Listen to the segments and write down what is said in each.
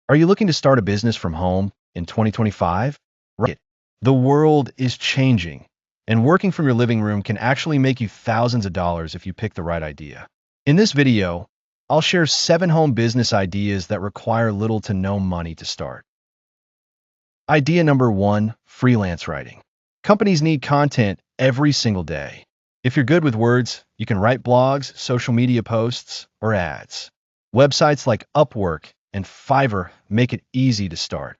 Are you looking to start a business from home in 2025? Right. The world is changing, and working from your living room can actually make you thousands of dollars if you pick the right idea. In this video, I'll share 7 home business ideas that require little to no money to start. Idea number 1, freelance writing. Companies need content every single day. If you're good with words, you can write blogs, social media posts, or ads. Websites like Upwork and Fiverr make it easy to start.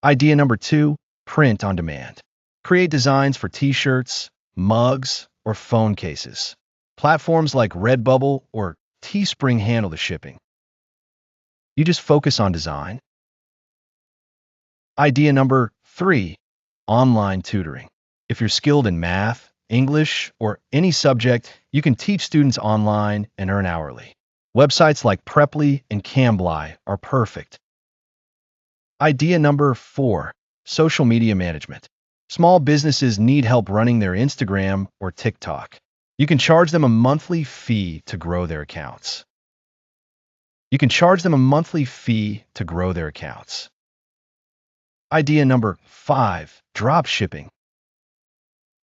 Idea number 2, print on demand. Create designs for t-shirts, mugs, or phone cases. Platforms like Redbubble or Teespring handle the shipping. You just focus on design. Idea number 3, online tutoring. If you're skilled in math, English, or any subject, you can teach students online and earn hourly. Websites like Preply and Cambly are perfect. Idea number 4, social media management. Small businesses need help running their Instagram or TikTok. You can charge them a monthly fee to grow their accounts. Idea number 5, drop shipping.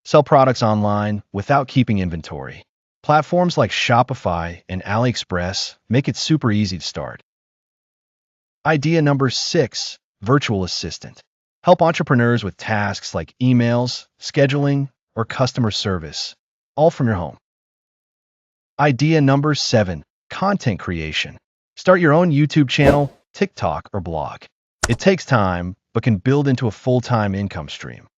Sell products online without keeping inventory. Platforms like Shopify and AliExpress make it super easy to start. Idea number 6, virtual assistant. Help entrepreneurs with tasks like emails, scheduling, or customer service, all from your home. Idea number 7, content creation. Start your own YouTube channel, TikTok, or blog. It takes time, but can build into a full-time income stream.